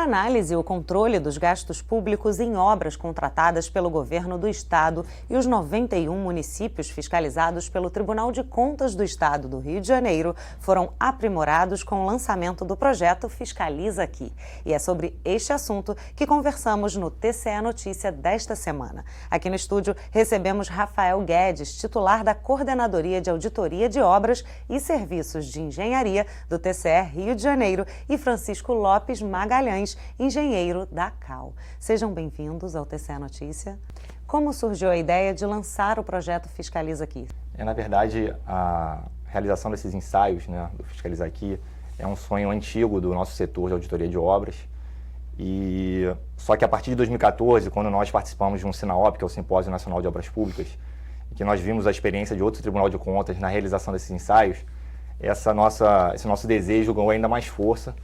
análise e o controle dos gastos públicos em obras contratadas pelo governo do Estado e os 91 municípios fiscalizados pelo Tribunal de Contas do Estado do Rio de Janeiro foram aprimorados com o lançamento do projeto Fiscaliza Aqui. E é sobre este assunto que conversamos no TCE Notícia desta semana. Aqui no estúdio recebemos Rafael Guedes, titular da Coordenadoria de Auditoria de Obras e Serviços de Engenharia do TCE Rio de Janeiro, e Francisco Lopes Magalhães, engenheiro da CAL. Sejam bem-vindos ao TCE Notícia. Como surgiu a ideia de lançar o projeto Fiscaliza Aqui? Na verdade, a realização desses ensaios, do Fiscaliza Aqui, é um sonho antigo do nosso setor de auditoria de obras. Só que a partir de 2014, quando nós participamos de um SINAOP, que é o Simpósio Nacional de Obras Públicas, e que nós vimos a experiência de outro Tribunal de Contas na realização desses ensaios, esse nosso desejo ganhou ainda mais força.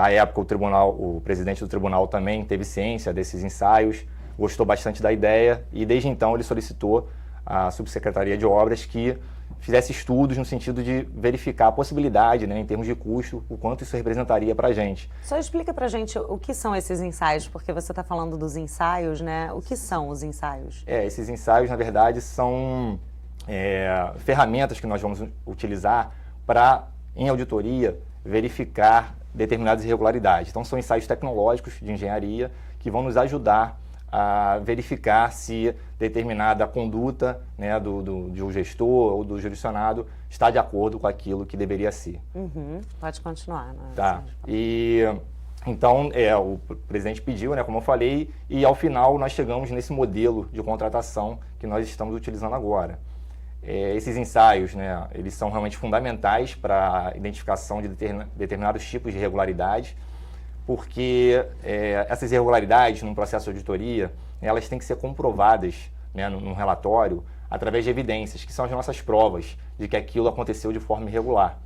À época, o presidente do tribunal também teve ciência desses ensaios, gostou bastante da ideia e desde então ele solicitou à Subsecretaria de Obras que fizesse estudos no sentido de verificar a possibilidade, em termos de custo, o quanto isso representaria para a gente. Só explica para a gente o que são esses ensaios, porque você está falando dos ensaios, O que são os ensaios? Esses ensaios, na verdade, são ferramentas que nós vamos utilizar para, em auditoria, verificar determinadas irregularidades. Então, são ensaios tecnológicos de engenharia que vão nos ajudar a verificar se determinada conduta de um gestor ou do jurisdicionado está de acordo com aquilo que deveria ser. Pode continuar. Tá. Então, o presidente pediu, como eu falei, e ao final nós chegamos nesse modelo de contratação que nós estamos utilizando agora. Esses ensaios, eles são realmente fundamentais para a identificação de determinados tipos de irregularidades, porque essas irregularidades num processo de auditoria, elas têm que ser comprovadas num relatório através de evidências, que são as nossas provas de que aquilo aconteceu de forma irregular.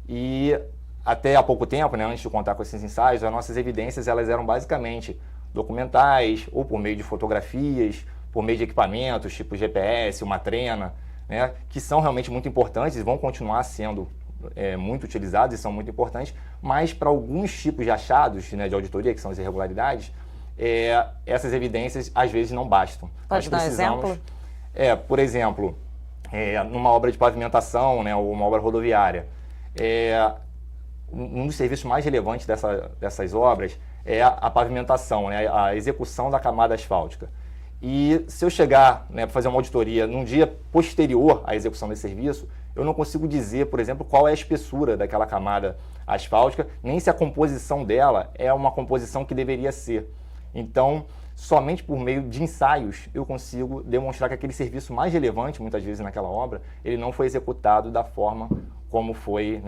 E até há pouco tempo, antes de contar com esses ensaios, as nossas evidências elas eram basicamente documentais, ou por meio de fotografias, por meio de equipamentos, tipo GPS, uma trena, que são realmente muito importantes e vão continuar sendo muito utilizados e são muito importantes, mas para alguns tipos de achados de auditoria, que são as irregularidades, essas evidências às vezes não bastam. Pode dar exemplo? Por exemplo, numa obra de pavimentação, ou uma obra rodoviária, um dos serviços mais relevantes dessas obras é a pavimentação, a execução da camada asfáltica. E se eu chegar para fazer uma auditoria num dia posterior à execução desse serviço, eu não consigo dizer, por exemplo, qual é a espessura daquela camada asfáltica, nem se a composição dela é uma composição que deveria ser. Então, somente por meio de ensaios eu consigo demonstrar que aquele serviço mais relevante, muitas vezes naquela obra, ele não foi executado da forma como foi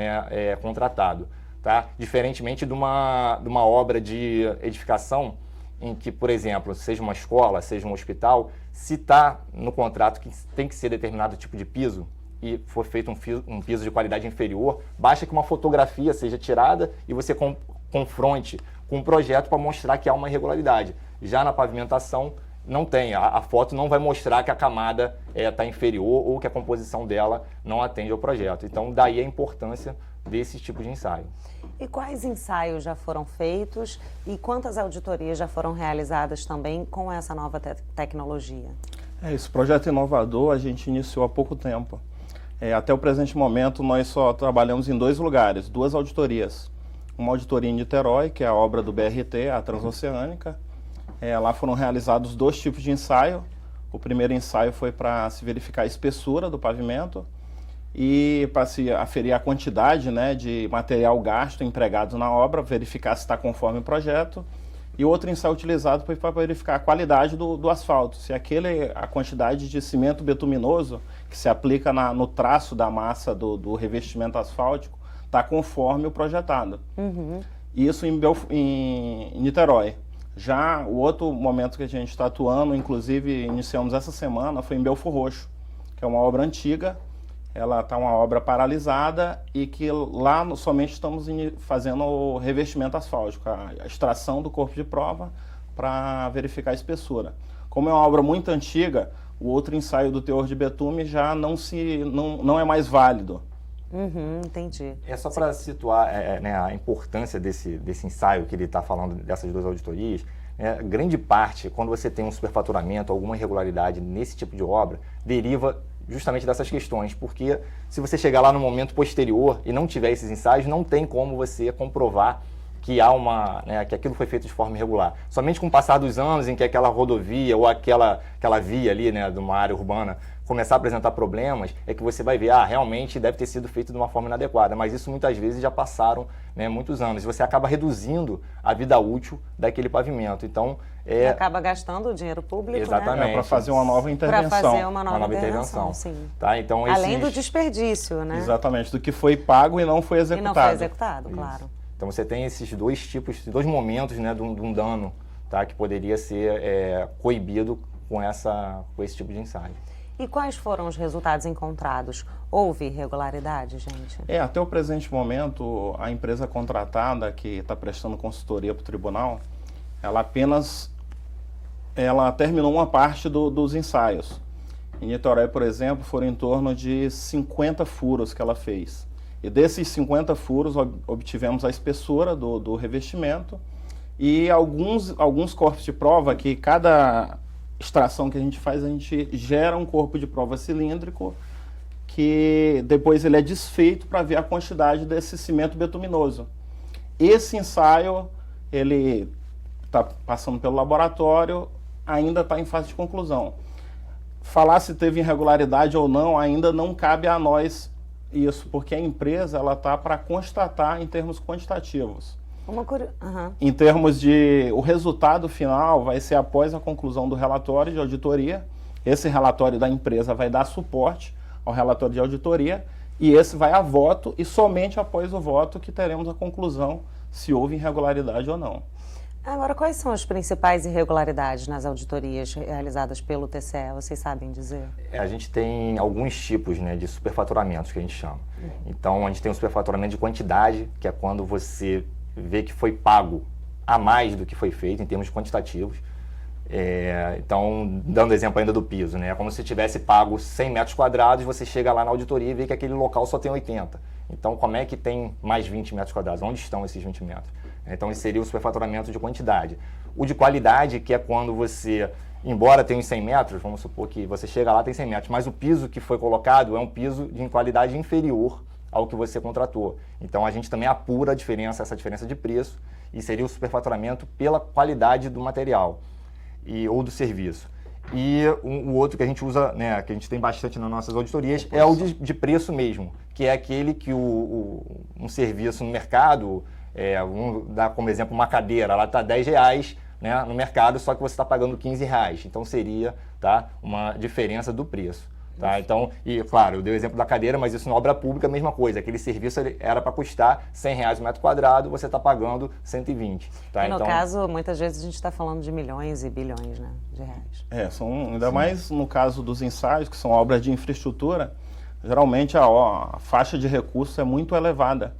contratado. Tá? Diferentemente de uma obra de edificação, em que, por exemplo, seja uma escola, seja um hospital, se está no contrato que tem que ser determinado tipo de piso e for feito um piso de qualidade inferior, basta que uma fotografia seja tirada e você confronte com um projeto para mostrar que há uma irregularidade. Já na pavimentação, não tem. A foto não vai mostrar que a camada está inferior ou que a composição dela não atende ao projeto. Então, daí a importância desse tipo de ensaio. E quais ensaios já foram feitos e quantas auditorias já foram realizadas também com essa nova tecnologia? Esse projeto inovador a gente iniciou há pouco tempo. Até o presente momento nós só trabalhamos em 2 lugares, 2 auditorias. Uma auditoria em Niterói, que é a obra do BRT, a Transoceânica. Lá foram realizados 2 tipos de ensaio. O primeiro ensaio foi para se verificar a espessura do pavimento e para se aferir a quantidade de material gasto empregado na obra, verificar se está conforme o projeto. E outro ensaio utilizado foi para verificar a qualidade do asfalto, se a quantidade de cimento betuminoso que se aplica no traço da massa do revestimento asfáltico está conforme o projetado. Isso em Niterói. Já o outro momento que a gente está atuando, inclusive iniciamos essa semana, foi em Belford Roxo, que é uma obra antiga. Ela está uma obra paralisada e que lá somente estamos fazendo o revestimento asfáltico, a extração do corpo de prova para verificar a espessura. Como é uma obra muito antiga, o outro ensaio do teor de betume já não é mais válido. Entendi. É só para situar né, a importância desse ensaio que ele está falando, dessas 2 auditorias. Grande parte, quando você tem um superfaturamento, alguma irregularidade nesse tipo de obra, deriva justamente dessas questões, porque se você chegar lá no momento posterior e não tiver esses ensaios, não tem como você comprovar que que aquilo foi feito de forma irregular. Somente com o passar dos anos em que aquela rodovia ou aquela via ali, né, de uma área urbana começar a apresentar problemas, é que você vai ver, realmente deve ter sido feito de uma forma inadequada, mas isso muitas vezes já passaram, né, muitos anos, e você acaba reduzindo a vida útil daquele pavimento. Então, e acaba gastando o dinheiro público, exatamente, né? Para fazer uma nova intervenção. Para fazer uma nova intervenção, sim. Tá? Então, além do desperdício, né? Exatamente, do que foi pago e não foi executado. E não foi executado, claro. Então você tem esses 2 tipos, 2 momentos, né, de um dano, tá, que poderia ser coibido com esse tipo de ensaio. E quais foram os resultados encontrados? Houve irregularidade, gente? Até o presente momento, a empresa contratada que está prestando consultoria para o tribunal, ela terminou uma parte dos ensaios. Em Niterói, por exemplo, foram em torno de 50 furos que ela fez. E desses 50 furos, obtivemos a espessura do revestimento e alguns corpos de prova que cada extração que a gente faz, a gente gera um corpo de prova cilíndrico que depois ele é desfeito para ver a quantidade desse cimento betuminoso. Esse ensaio, ele está passando pelo laboratório, ainda está em fase de conclusão. Falar se teve irregularidade ou não, ainda não cabe a nós isso, porque a empresa está para constatar em termos quantitativos. Em termos de... O resultado final vai ser após a conclusão do relatório de auditoria. Esse relatório da empresa vai dar suporte ao relatório de auditoria e esse vai a voto e somente após o voto que teremos a conclusão se houve irregularidade ou não. Agora, quais são as principais irregularidades nas auditorias realizadas pelo TCE? Vocês sabem dizer? A gente tem alguns tipos, né, de superfaturamentos que a gente chama. Então, a gente tem o superfaturamento de quantidade, que é quando você vê que foi pago a mais do que foi feito em termos quantitativos. Então, dando exemplo ainda do piso, né? É como se tivesse pago 100 metros quadrados, você chega lá na auditoria e vê que aquele local só tem 80. Então, como é que tem mais 20 metros quadrados? Onde estão esses 20 metros? Então, esse seria o superfaturamento de quantidade. O de qualidade, que é quando você, embora tenha uns 100 metros, vamos supor que você chega lá tem 100 metros, mas o piso que foi colocado é um piso de qualidade inferior ao que você contratou. Então, a gente também apura essa diferença de preço, e seria o superfaturamento pela qualidade do material ou do serviço. E o outro que a gente usa, né, que a gente tem bastante nas nossas auditorias, é o de preço mesmo, que é aquele que um serviço no mercado, vamos dar como exemplo uma cadeira, ela está R$10, né, no mercado, só que você está pagando R$15. Então seria, tá, uma diferença do preço. Tá? Então, e claro, eu dei o exemplo da cadeira, mas isso na obra pública é a mesma coisa. Aquele serviço era para custar R$100 o metro quadrado, você está pagando 120. Tá? E no caso, muitas vezes a gente está falando de milhões e bilhões, né, de reais. Ainda mais no caso dos ensaios, que são obras de infraestrutura, geralmente a faixa de recurso é muito elevada.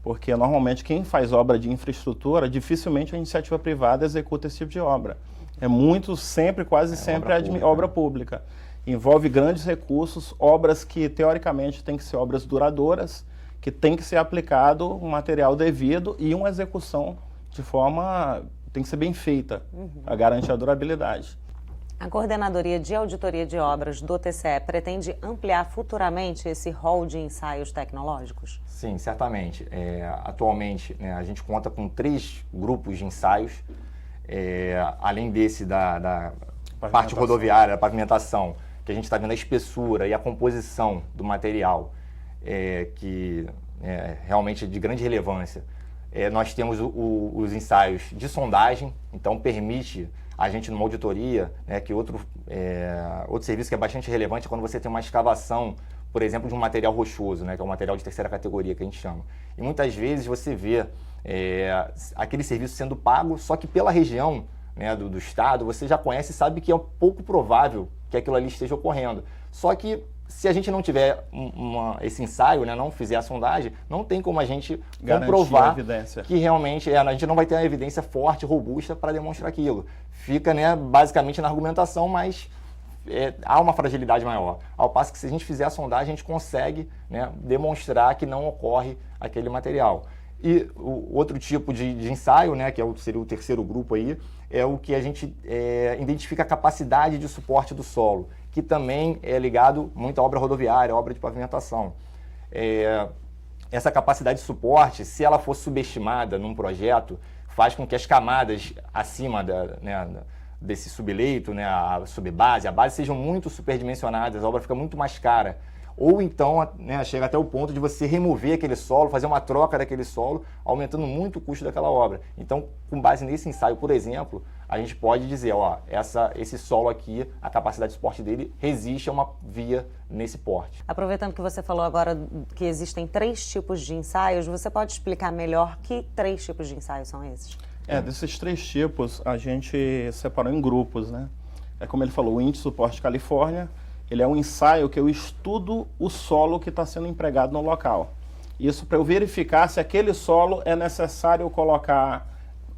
Porque normalmente quem faz obra de infraestrutura, dificilmente a iniciativa privada executa esse tipo de obra. É muito, quase sempre obra pública. Envolve grandes recursos, obras que teoricamente têm que ser obras duradouras, que tem que ser aplicado um material devido e uma execução de forma, tem que ser bem feita, a garantir a durabilidade. A Coordenadoria de Auditoria de Obras do TCE pretende ampliar futuramente esse rol de ensaios tecnológicos? Sim, certamente. Atualmente, né, a gente conta com 3 grupos de ensaios, além desse da parte rodoviária, da pavimentação, que a gente está vendo a espessura e a composição do material, que é realmente de grande relevância. Nós temos os ensaios de sondagem, então permite a gente numa auditoria, né, que outro serviço que é bastante relevante é quando você tem uma escavação, por exemplo, de um material rochoso, né, que é um material de terceira categoria que a gente chama. E muitas vezes você vê aquele serviço sendo pago, só que pela região, né, do estado, você já conhece e sabe que é pouco provável que aquilo ali esteja ocorrendo. Só que se a gente não tiver esse ensaio, né, não fizer a sondagem, não tem como a gente comprovar que realmente a gente não vai ter uma evidência forte, robusta para demonstrar aquilo. Fica, né, basicamente na argumentação, mas há uma fragilidade maior. Ao passo que se a gente fizer a sondagem, a gente consegue, né, demonstrar que não ocorre aquele material. E o outro tipo de ensaio, né, que seria o terceiro grupo aí, é o que a gente identifica a capacidade de suporte do solo, que também é ligado muito à obra rodoviária, à obra de pavimentação. Essa capacidade de suporte, se ela for subestimada num projeto, faz com que as camadas acima desse subleito, né, a subbase, a base, sejam muito superdimensionadas, a obra fica muito mais cara. Ou então, né, chega até o ponto de você remover aquele solo, fazer uma troca daquele solo, aumentando muito o custo daquela obra. Então, com base nesse ensaio, por exemplo, a gente pode dizer, ó, esse solo aqui, a capacidade de suporte dele resiste a uma via nesse porte. Aproveitando que você falou agora que existem 3 tipos de ensaios, você pode explicar melhor que 3 tipos de ensaios são esses? Desses 3 tipos, a gente separou em grupos, né? É como ele falou, o Índice Suporte Califórnia, ele é um ensaio que eu estudo o solo que está sendo empregado no local. Isso para eu verificar se aquele solo é necessário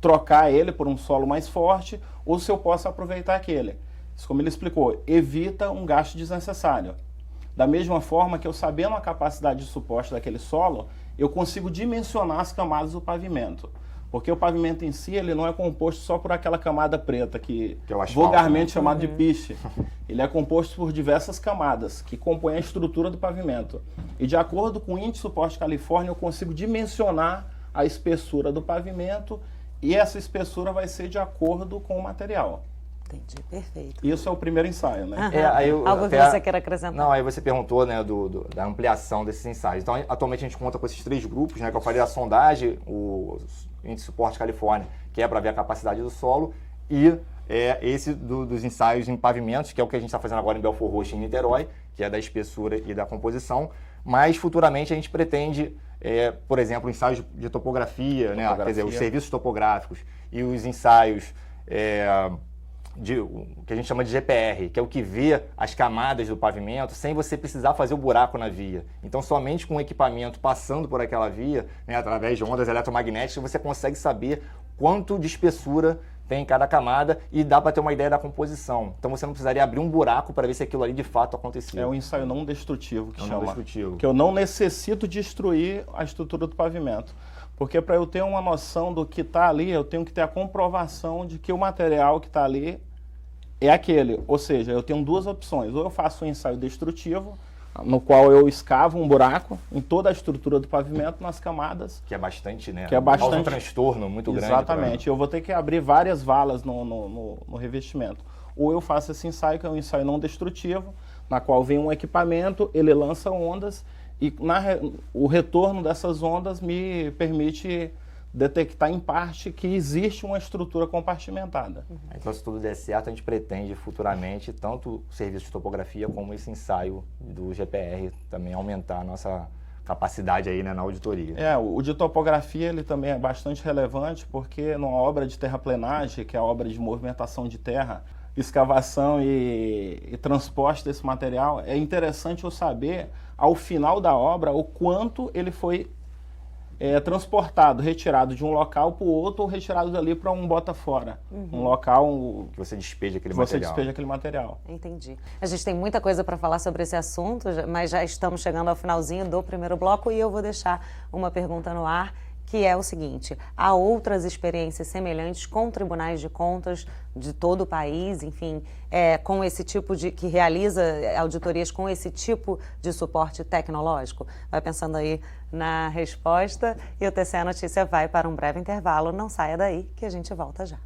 trocar ele por um solo mais forte ou se eu posso aproveitar aquele. Isso, como ele explicou, evita um gasto desnecessário. Da mesma forma que eu sabendo a capacidade de suporte daquele solo, eu consigo dimensionar as camadas do pavimento. Porque o pavimento em si, ele não é composto só por aquela camada preta, que é o asfalto, vulgarmente chamado de piche. Ele é composto por diversas camadas, que compõem a estrutura do pavimento. E de acordo com o Índice Suporte Califórnia, eu consigo dimensionar a espessura do pavimento e essa espessura vai ser de acordo com o material. Entendi, perfeito. Isso é o primeiro ensaio, né? Algo que você queira acrescentar? Não, aí você perguntou, né, da ampliação desses ensaios. Então, atualmente a gente conta com esses 3 grupos, né, que eu falei, a sondagem, o Índice Suporte Califórnia, que é para ver a capacidade do solo, e esse dos ensaios em pavimentos, que é o que a gente está fazendo agora em Belford Roxo e em Niterói, que é da espessura e da composição, mas futuramente a gente pretende, por exemplo, ensaios de topografia, né, quer dizer, os serviços topográficos e os ensaios o que a gente chama de GPR, que é o que vê as camadas do pavimento sem você precisar fazer o buraco na via. Então, somente com o equipamento passando por aquela via, né, através de ondas eletromagnéticas, você consegue saber quanto de espessura tem em cada camada e dá para ter uma ideia da composição. Então, você não precisaria abrir um buraco para ver se aquilo ali de fato acontecia. É um ensaio não destrutivo que chama. Não destrutivo. Que eu não necessito destruir a estrutura do pavimento. Porque para eu ter uma noção do que está ali, eu tenho que ter a comprovação de que o material que está ali é aquele. Ou seja, eu tenho 2 opções. Ou eu faço um ensaio destrutivo, no qual eu escavo um buraco em toda a estrutura do pavimento, nas camadas. Que é bastante, né? Que é bastante. Causa um transtorno muito grande. Exatamente. Eu vou ter que abrir várias valas no revestimento. Ou eu faço esse ensaio, que é um ensaio não destrutivo, na qual vem um equipamento, ele lança ondas e o retorno dessas ondas me permite detectar em parte que existe uma estrutura compartimentada. Então, se tudo der certo, a gente pretende futuramente tanto o serviço de topografia como esse ensaio do GPR também aumentar a nossa capacidade aí, né, na auditoria. O de topografia ele também é bastante relevante porque numa obra de terraplenagem, que é a obra de movimentação de terra, escavação e transporte desse material, é interessante eu saber ao final da obra o quanto ele foi transportado, retirado de um local para o outro ou retirado dali para um bota fora. Um local que você despeja aquele material. Entendi. A gente tem muita coisa para falar sobre esse assunto, mas já estamos chegando ao finalzinho do primeiro bloco e eu vou deixar uma pergunta no ar, que é o seguinte: há outras experiências semelhantes com tribunais de contas de todo o país, enfim, com esse tipo que realiza auditorias com esse tipo de suporte tecnológico? Vai pensando aí na resposta e o TCE Notícia vai para um breve intervalo. Não saia daí que a gente volta já.